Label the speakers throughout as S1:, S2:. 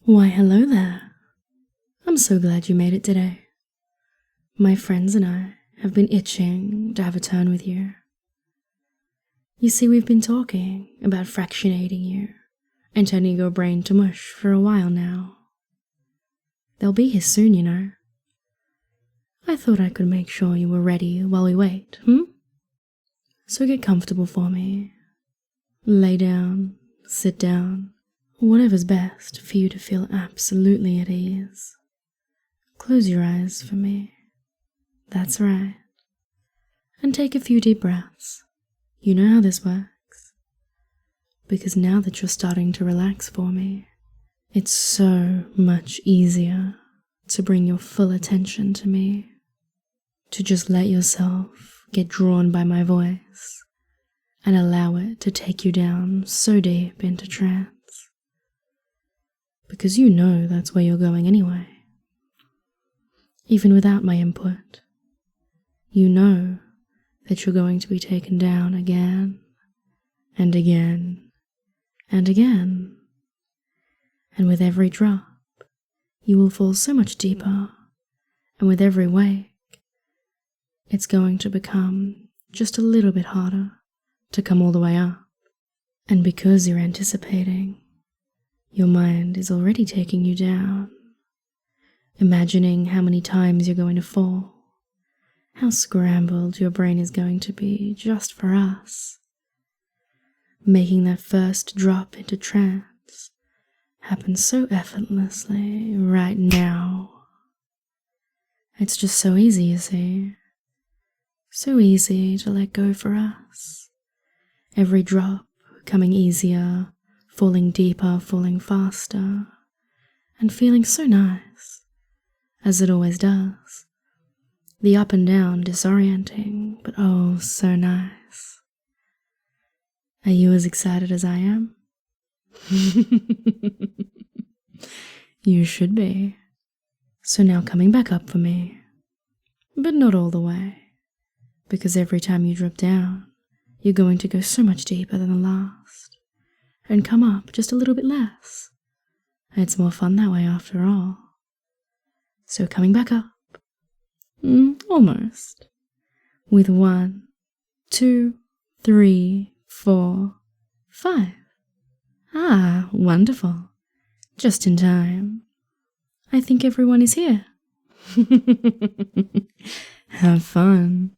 S1: Why, hello there. I'm so glad you made it today. My friends and I have been itching to have a turn with you. You see, we've been talking about fractionating you and turning your brain to mush for a while now. They'll be here soon, you know. I thought I could make sure you were ready while we wait, So get comfortable for me. Lay down, sit down, whatever's best for you to feel absolutely at ease. Close your eyes for me. That's right. And take a few deep breaths. You know how this works. Because now that you're starting to relax for me, it's so much easier to bring your full attention to me. To just let yourself get drawn by my voice and allow it to take you down so deep into trance. Because you know that's where you're going anyway. Even without my input, you know that you're going to be taken down again and again and again. And with every drop, you will fall so much deeper, and with every wake, it's going to become just a little bit harder to come all the way up. And because you're anticipating, your mind is already taking you down, imagining how many times you're going to fall, how scrambled your brain is going to be just for us, making that first drop into trance happen so effortlessly right now. It's just so easy, you see. So easy to let go for us. Every drop coming easier, falling deeper, falling faster, and feeling so nice, as it always does. The up and down disorienting, but oh, so nice. Are you as excited as I am? You should be. So now coming back up for me, but not all the way. Because every time you drop down, you're going to go so much deeper than the last, and come up just a little bit less. It's more fun that way after all. So coming back up, almost, with 1, 2, 3, 4, 5. Ah, wonderful. Just in time. I think everyone is here. Have fun.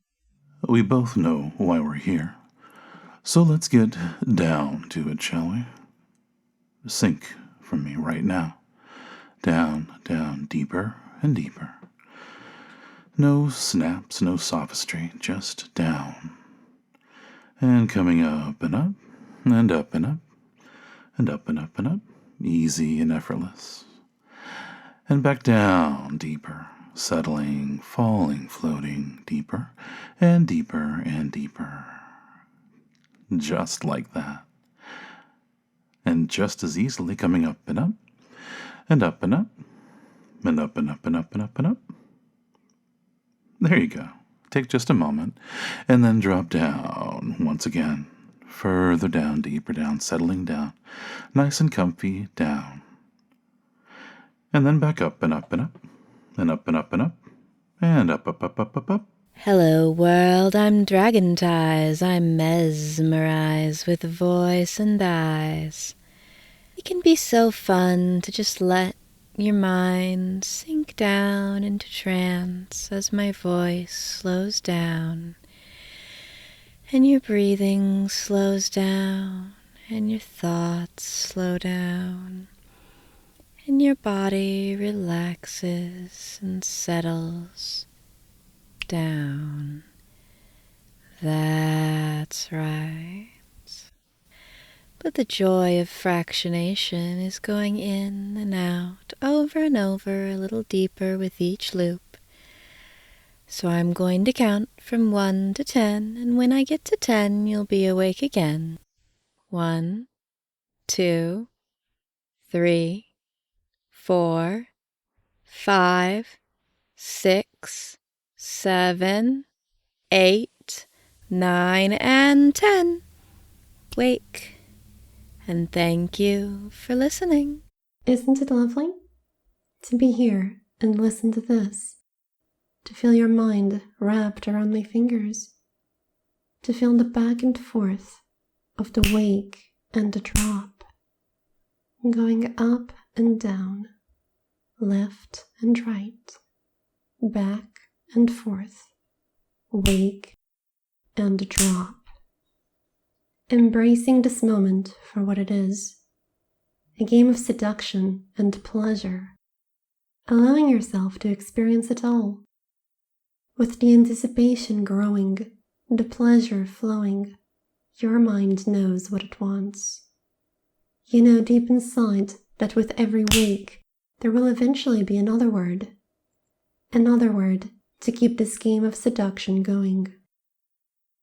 S2: We both know why we're here, so let's get down to it, shall we? Sink from me right now. Down, down, deeper and deeper. No snaps, no sophistry, just down. And coming up and up, and up and up, and up and up and up, easy and effortless. And back down, deeper. Settling, falling, floating, deeper and deeper and deeper. Just like that. And just as easily coming up and up, and up and up, and up and up and up and up and up. There you go. Take just a moment, and then drop down once again. Further down, deeper down, settling down. Nice and comfy, down. And then back up and up and up. And up and up and up, and up, up, up, up, up, up.
S3: Hello world, I'm Dragontize. I'm mesmerized with voice and eyes. It can be so fun to just let your mind sink down into trance as my voice slows down. And your breathing slows down, and your thoughts slow down. And your body relaxes and settles down. That's right. But the joy of fractionation is going in and out, over and over, a little deeper with each loop. So I'm going to count from 1 to 10, and when I get to 10, you'll be awake again. 1, 2, 3, 4, 5, 6, 7, 8, 9, and 10. Wake. And thank you for listening.
S4: Isn't it lovely? To be here and listen to this. To feel your mind wrapped around my fingers. To feel the back and forth of the wake and the drop. Going up and down, left and right, back and forth, wake and drop. Embracing this moment for what it is, a game of seduction and pleasure, allowing yourself to experience it all, with the anticipation growing, the pleasure flowing. Your mind knows what it wants. You know deep inside that with every wake, there will eventually be another word to keep this game of seduction going.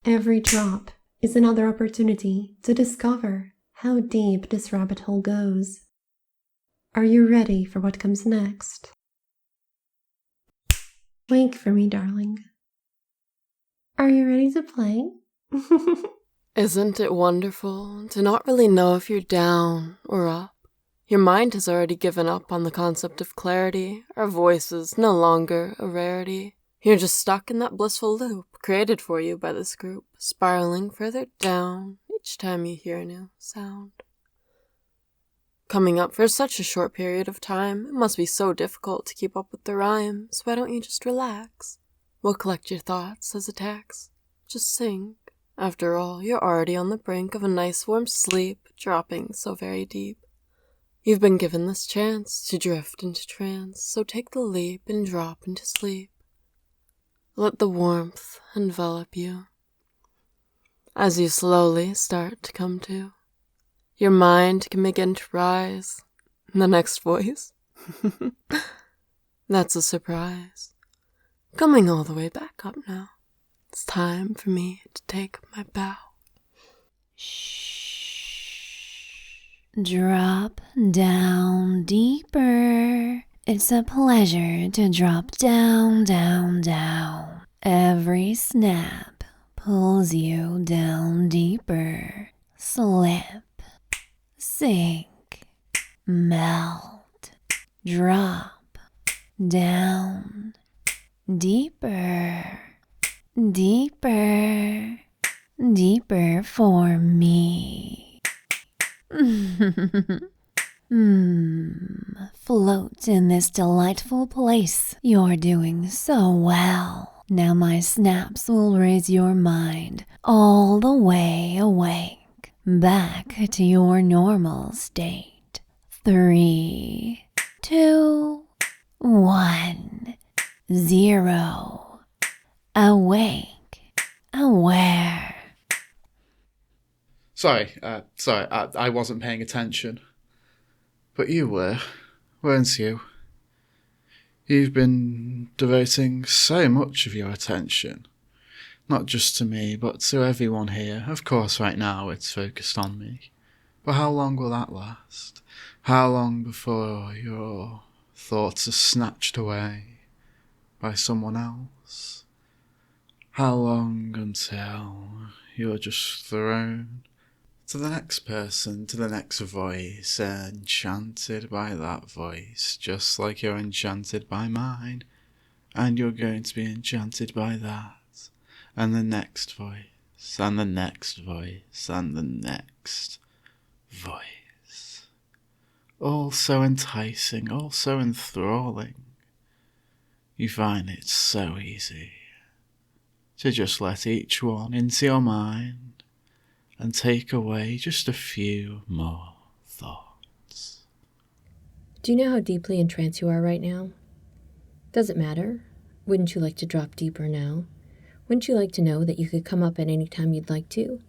S4: Every drop is another opportunity to discover how deep this rabbit hole goes. Are you ready for what comes next? Wake for me, darling. Are you ready to play?
S5: Isn't it wonderful to not really know if you're down or up? Your mind has already given up on the concept of clarity. Our voice is no longer a rarity. You're just stuck in that blissful loop created for you by this group, spiraling further down each time you hear a new sound. Coming up for such a short period of time, it must be so difficult to keep up with the rhyme, so why don't you just relax? We'll collect your thoughts as attacks. Just sink. After all, you're already on the brink of a nice warm sleep, dropping so very deep. You've been given this chance to drift into trance, so take the leap and drop into sleep. Let the warmth envelop you. As you slowly start to come to, your mind can begin to rise. The next voice? That's a surprise. Coming all the way back up now. It's time for me to take my bow.
S1: Drop down deeper. It's a pleasure to drop down, down, down. Every snap pulls you down deeper. Slip, sink, melt, drop down deeper, deeper, deeper for me. Float in this delightful place. You're doing so well. Now my snaps will raise your mind all the way awake, back to your normal state. 3, 2, 1, 0. Awake, aware.
S6: Sorry, I wasn't paying attention. But you were, weren't you? You've been devoting so much of your attention, not just to me, but to everyone here. Of course, right now it's focused on me. But how long will that last? How long before your thoughts are snatched away by someone else? How long until you're just thrown to the next person, to the next voice, enchanted by that voice, just like you're enchanted by mine, and you're going to be enchanted by that, and the next voice, and the next voice, and the next voice. All so enticing, all so enthralling. You find it so easy to just let each one into your mind, and take away just a few more thoughts.
S7: Do you know how deeply in trance you are right now? Does it matter? Wouldn't you like to drop deeper now? Wouldn't you like to know that you could come up at any time you'd like to?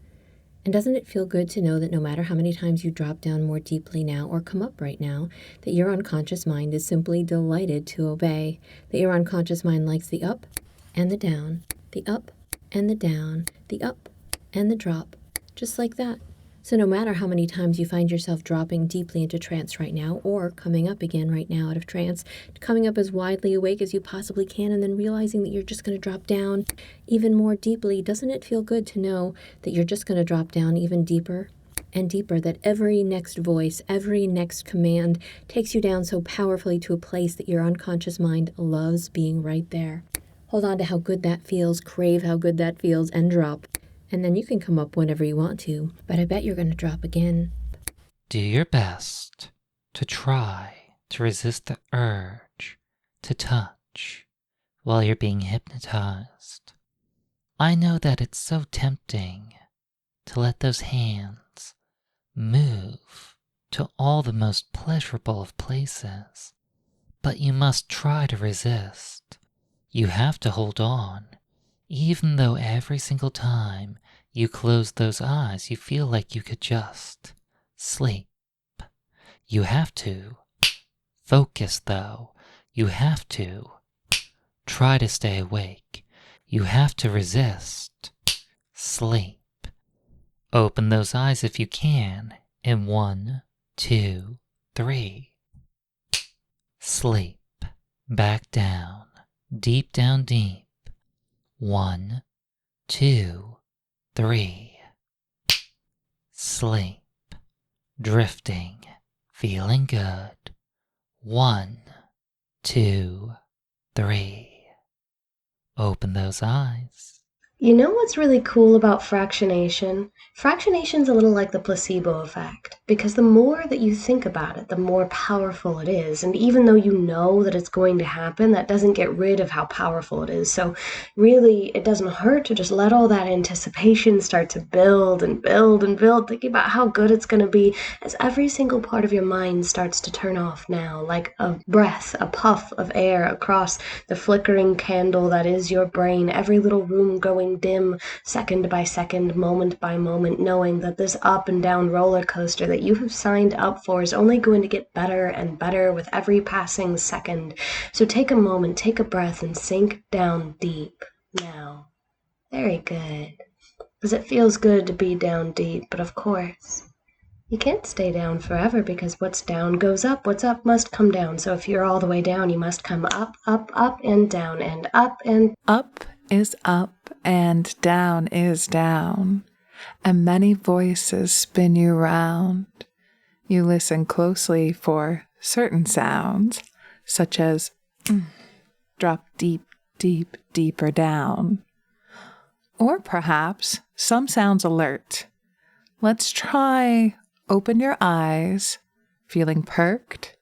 S7: And doesn't it feel good to know that no matter how many times you drop down more deeply now or come up right now, that your unconscious mind is simply delighted to obey, that your unconscious mind likes the up and the down, the up and the down, the up and the drop, just like that. So no matter how many times you find yourself dropping deeply into trance right now, or coming up again right now out of trance, coming up as widely awake as you possibly can, and then realizing that you're just going to drop down even more deeply, doesn't it feel good to know that you're just going to drop down even deeper and deeper that every next voice, every next command takes you down so powerfully to a place that your unconscious mind loves being right there. Hold on to how good that feels, crave how good that feels, and drop. And then you can come up whenever you want to, but I bet you're going to drop again.
S8: Do your best to try to resist the urge to touch while you're being hypnotized. I know that it's so tempting to let those hands move to all the most pleasurable of places, but you must try to resist. You have to hold on, even though every single time you close those eyes, you feel like you could just sleep. You have to focus, though. You have to try to stay awake. You have to resist sleep. Open those eyes if you can in 1, 2, 3. Sleep. Back down. Deep down deep. 1, 2, 3. Sleep. Drifting. Feeling good. 1, 2, 3. Open those eyes.
S4: You know what's really cool about fractionation? Fractionation's a little like the placebo effect, because the more that you think about it, the more powerful it is. And even though you know that it's going to happen, that doesn't get rid of how powerful it is. So really, it doesn't hurt to just let all that anticipation start to build and build and build, thinking about how good it's going to be as every single part of your mind starts to turn off now, like a breath, a puff of air across the flickering candle that is your brain, every little room going dim, second by second, moment by moment, knowing that this up and down roller coaster that you have signed up for is only going to get better and better with every passing second. So take a moment, take a breath, and sink down deep now. Very good. Because it feels good to be down deep, but of course, you can't stay down forever because what's down goes up. What's up must come down. So if you're all the way down, you must come up, up, up, and down, and up, and
S9: up is up and down is down, and many voices spin you round. You listen closely for certain sounds, such as drop deep, deep, deeper down. Or perhaps some sounds alert. Let's try open your eyes, feeling perked.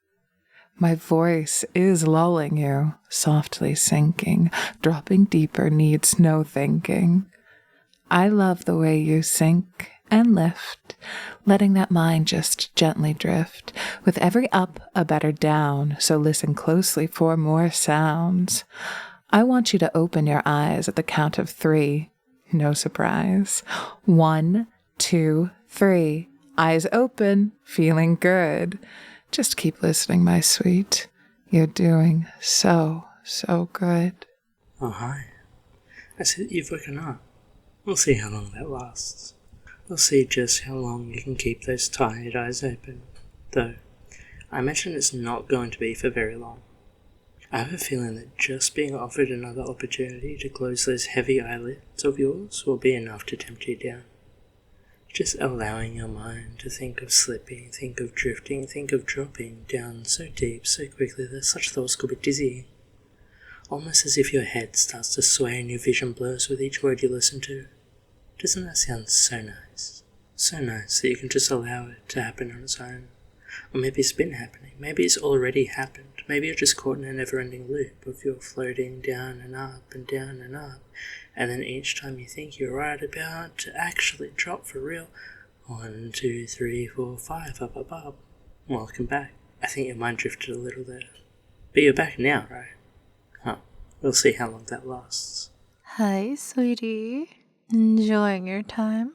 S9: My voice is lulling you, softly sinking, dropping deeper needs no thinking. I love the way you sink and lift, letting that mind just gently drift. With every up, a better down, so listen closely for more sounds. I want you to open your eyes at the count of 3. No surprise. 1, 2, 3. Eyes open, feeling good. Just keep listening, my sweet. You're doing so good.
S10: Oh, hi. I see that you've woken up. We'll see how long that lasts. We'll see just how long you can keep those tired eyes open. Though, I imagine it's not going to be for very long. I have a feeling that just being offered another opportunity to close those heavy eyelids of yours will be enough to tempt you down. Just allowing your mind to think of slipping, think of drifting, think of dropping down so deep, so quickly that such thoughts could be dizzying. Almost as if your head starts to sway and your vision blurs with each word you listen to. Doesn't that sound so nice? So nice that you can just allow it to happen on its own. Or maybe it's been happening, maybe it's already happened, maybe you're just caught in a never-ending loop of you're floating down and up and down and up, and then each time you think you're right about to actually drop for real, 1, 2, 3, 4, 5, up, up, up. Welcome back. I think your mind drifted a little there. But you're back now, right? Huh. We'll see how long that lasts.
S11: Hi, sweetie. Enjoying your time?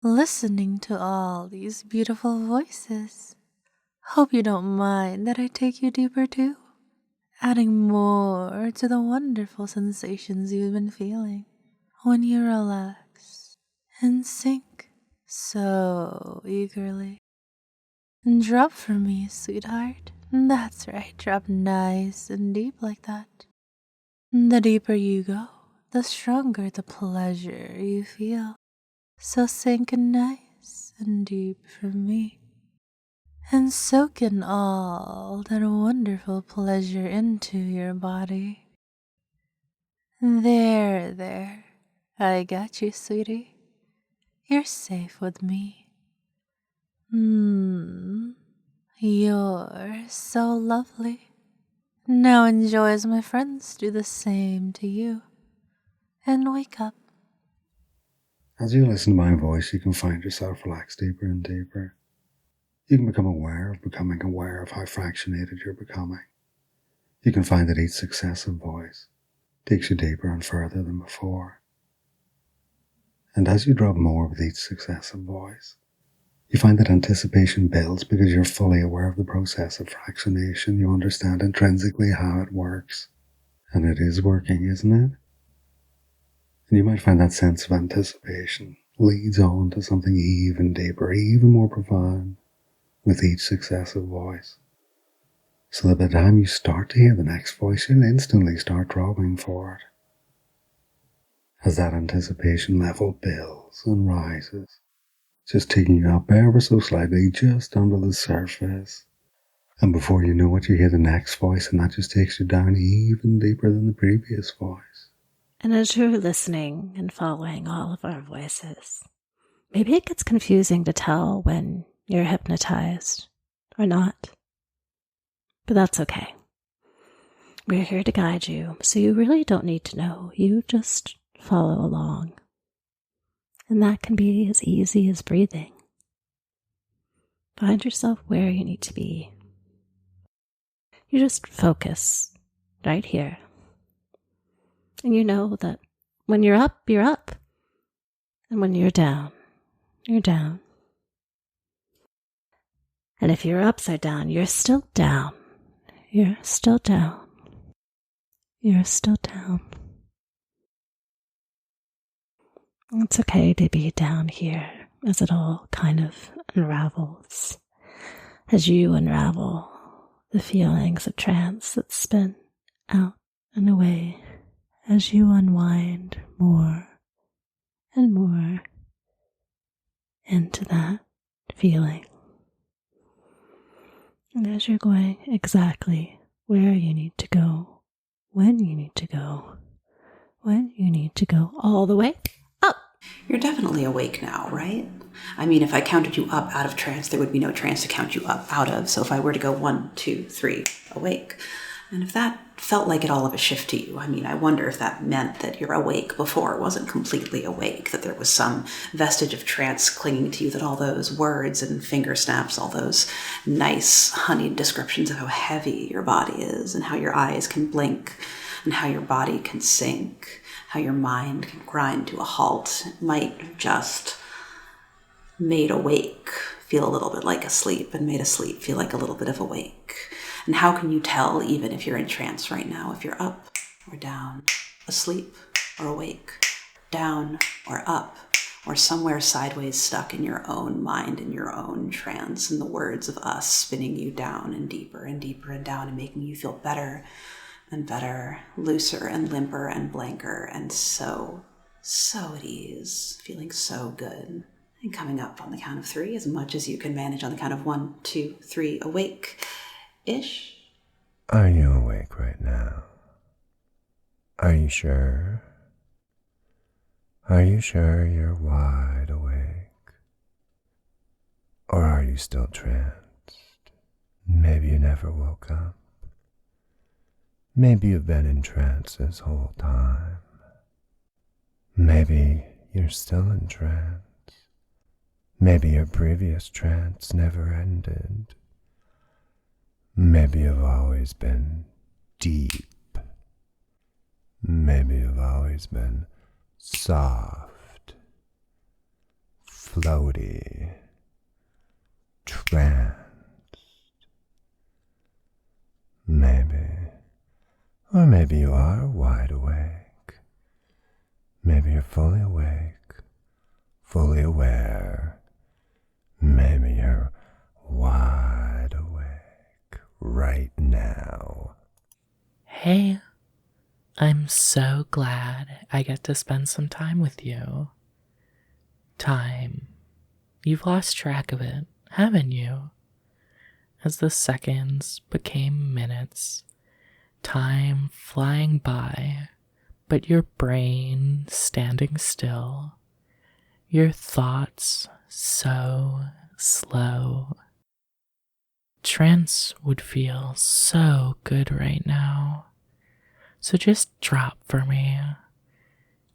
S11: Listening to all these beautiful voices. Hope you don't mind that I take you deeper too, adding more to the wonderful sensations you've been feeling when you relax and sink so eagerly. Drop for me, sweetheart. That's right, drop nice and deep like that. The deeper you go, the stronger the pleasure you feel. So sink nice nice and deep for me, and soak in all that wonderful pleasure into your body. There, I got you, sweetie. You're safe with me. You're so lovely. Now enjoy as my friends do the same to you. And wake up.
S12: As you listen to my voice, you can find yourself relaxed deeper and deeper. You can become aware of becoming aware of how fractionated you're becoming. You can find that each successive voice takes you deeper and further than before. And as you drop more with each successive voice, you find that anticipation builds because you're fully aware of the process of fractionation. You understand intrinsically how it works. And it is working, isn't it? And you might find that sense of anticipation leads on to something even deeper, even more profound with each successive voice. So that by the time you start to hear the next voice, you'll instantly start dropping for it. As that anticipation level builds and rises, just taking you up ever so slightly, just under the surface. And before you know it, you hear the next voice, and that just takes you down even deeper than the previous voice.
S1: And as you're listening and following all of our voices, maybe it gets confusing to tell when you're hypnotized or not. But that's okay. We're here to guide you, so you really don't need to know. You just follow along. And that can be as easy as breathing. Find yourself where you need to be. You just focus right here. And you know that when you're up, you're up. And when you're down, you're down. And if you're upside down, you're still down. You're still down. You're still down. It's okay to be down here as it all kind of unravels. As you unravel the feelings of trance that spin out and away. As you unwind more and more into that feeling. And as you're going exactly where you need to go, when you need to go, when you need to go all the way up.
S13: You're definitely awake now, right? I mean, if I counted you up out of trance, there would be no trance to count you up out of. So if I were to go 1, 2, 3, awake. And if that felt like it all of a shift to you, I mean, I wonder if that meant that you're awake before wasn't completely awake, that there was some vestige of trance clinging to you, that all those words and finger snaps, all those nice honeyed descriptions of how heavy your body is and how your eyes can blink and how your body can sink, how your mind can grind to a halt, might have just made awake feel a little bit like asleep and made asleep feel like a little bit of awake. And how can you tell, even if you're in trance right now, if you're up or down, asleep or awake, down or up, or somewhere sideways stuck in your own mind, in your own trance, and the words of us spinning you down and deeper and deeper and down and making you feel better and better, looser and limper and blanker, and so at ease, feeling so good. And coming up on the count of 3 as much as you can manage on the count of 1, 2, 3, awake-ish.
S14: Are you awake right now? Are you sure? Are you sure you're wide awake? Or are you still tranced? Maybe you never woke up. Maybe you've been in trance this whole time. Maybe you're still in trance. Maybe your previous trance never ended. Maybe you've always been deep. Maybe you've always been soft, floaty, tranced. Maybe, or maybe you are wide awake. Maybe you're fully awake, fully aware. Maybe you're wide awake right now.
S8: Hey, I'm so glad I get to spend some time with you. Time
S15: You've lost track of it, haven't you? As the seconds became minutes, time flying by, but your brain standing still, your thoughts so slow. Trance would feel so good right now, so just drop for me.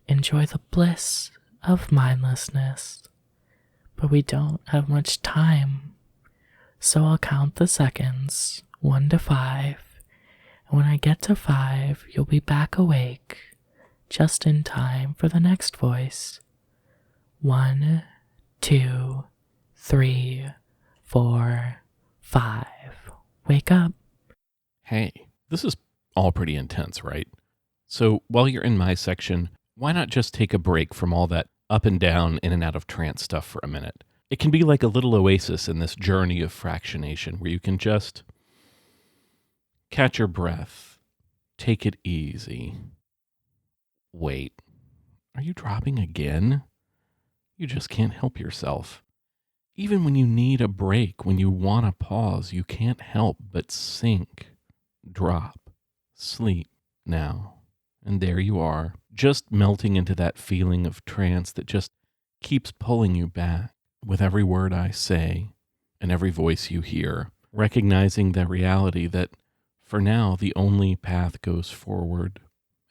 S15: Enjoy the bliss of mindlessness, but we don't have much time, so I'll count the seconds, 1 to 5, and when I get to 5, you'll be back awake, just in time for the next voice. 1, 2, 3, 4, 5. Wake up.
S16: Hey, this is all pretty intense, right? So while you're in my section, why not just take a break from all that up and down, in and out of trance stuff for a minute? It can be like a little oasis in this journey of fractionation where you can just catch your breath, take it easy. Wait, are you dropping again? You just can't help yourself. Even when you need a break, when you want to pause, you can't help but sink, drop, sleep now. And there you are, just melting into that feeling of trance that just keeps pulling you back with every word I say and every voice you hear, recognizing the reality that for now the only path goes forward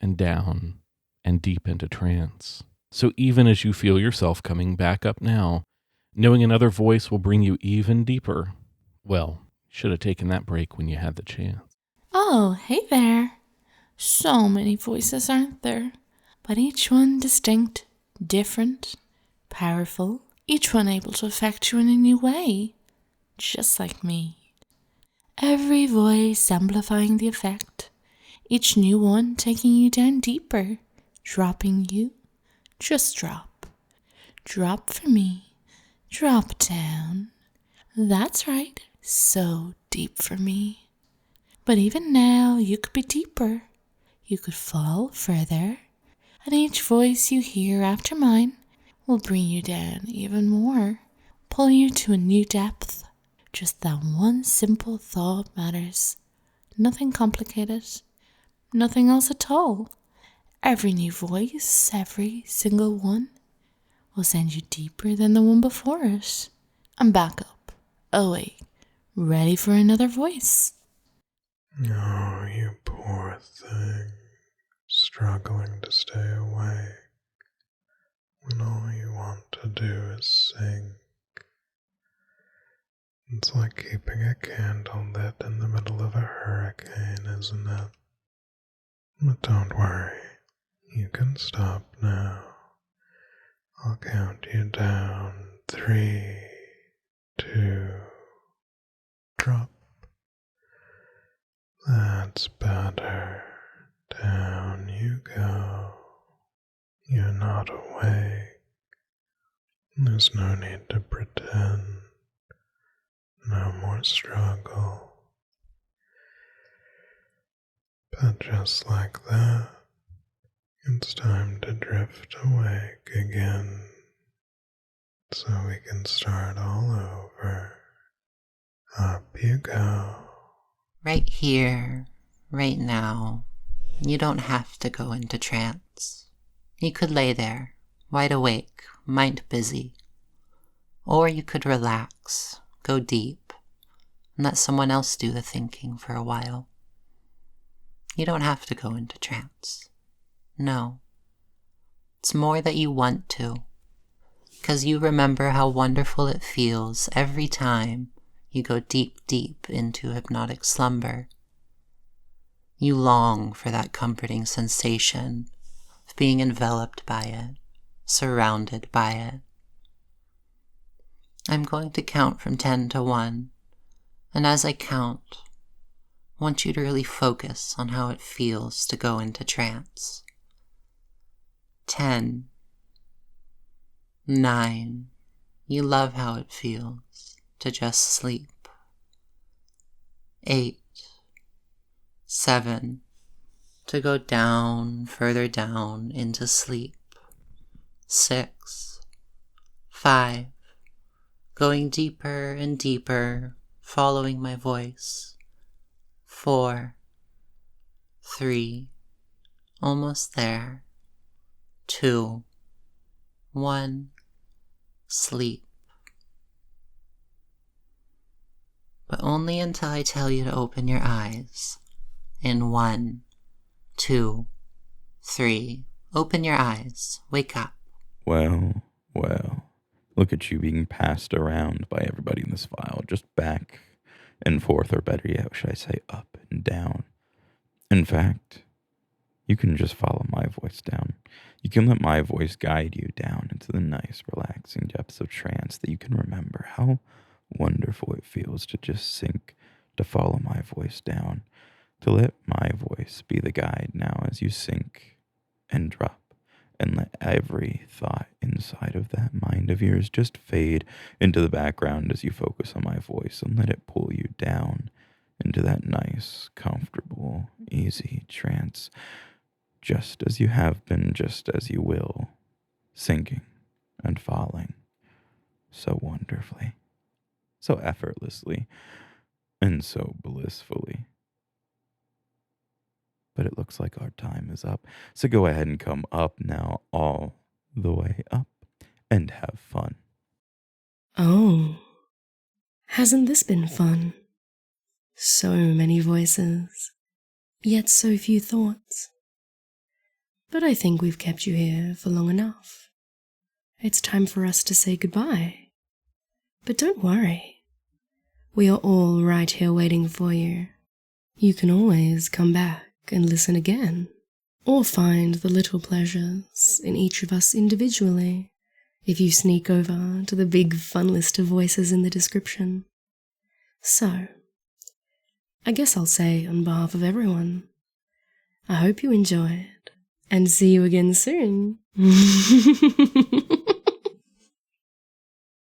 S16: and down and deep into trance. So even as you feel yourself coming back up now, knowing another voice will bring you even deeper, well, should have taken that break when you had the chance.
S1: Oh, hey there. So many voices, aren't there? But each one distinct, different, powerful, each one able to affect you in a new way, just like me. Every voice amplifying the effect, each new one taking you down deeper, dropping you. Just drop. Drop for me. Drop down. That's right, so deep for me. But even now, you could be deeper. You could fall further, and each voice you hear after mine will bring you down even more, pull you to a new depth. Just that one simple thought matters. Nothing complicated, nothing else at all. Every new voice, every single one, will send you deeper than the one before it. And back up, awake, ready for another voice.
S14: Oh, you poor thing, struggling to stay awake when all you want to do is sink. It's like keeping a candle lit in the middle of a hurricane, isn't it? But don't worry, you can stop now. I'll count you down. 3, 2, drop. That's better. Down you go. You're not awake. There's no need to pretend. No more struggle. But just like that, it's time to drift awake again, so we can start all over. Up you go.
S17: Right here, right now. You don't have to go into trance. You could lay there, wide awake, mind busy. Or you could relax, go deep, and let someone else do the thinking for a while. You don't have to go into trance. No. It's more that you want to, because you remember how wonderful it feels every time you go deep, deep into hypnotic slumber. You long for that comforting sensation of being enveloped by it, surrounded by it. I'm going to count from 10 to 1, and as I count, I want you to really focus on how it feels to go into trance. 10, 9, you love how it feels to just sleep. 8, 7, to go down, further down into sleep. 6, 5, going deeper and deeper, following my voice. 4, 3, almost there. 2, 1, sleep. But only until I tell you to open your eyes. In 1, 2, 3, open your eyes, wake up.
S18: Well, look at you being passed around by everybody in this file, just back and forth, or better yet, should I say up and down. In fact, you can just follow my voice down. You can let my voice guide you down into the nice, relaxing depths of trance that you can remember how wonderful it feels to just sink, to follow my voice down, to let my voice be the guide now as you sink and drop, and let every thought inside of that mind of yours just fade into the background as you focus on my voice, and let it pull you down into that nice, comfortable, easy trance, just as you have been, just as you will, sinking and falling so wonderfully, so effortlessly, and so blissfully. But it looks like our time is up, so go ahead and come up now, all the way up, and have fun.
S1: Oh, hasn't this been fun? So many voices, yet so few thoughts. But I think we've kept you here for long enough. It's time for us to say goodbye. But don't worry, we are all right here waiting for you. You can always come back and listen again, or find the little pleasures in each of us individually if you sneak over to the big fun list of voices in the description. So, I guess I'll say on behalf of everyone, I hope you enjoyed, and see you again soon.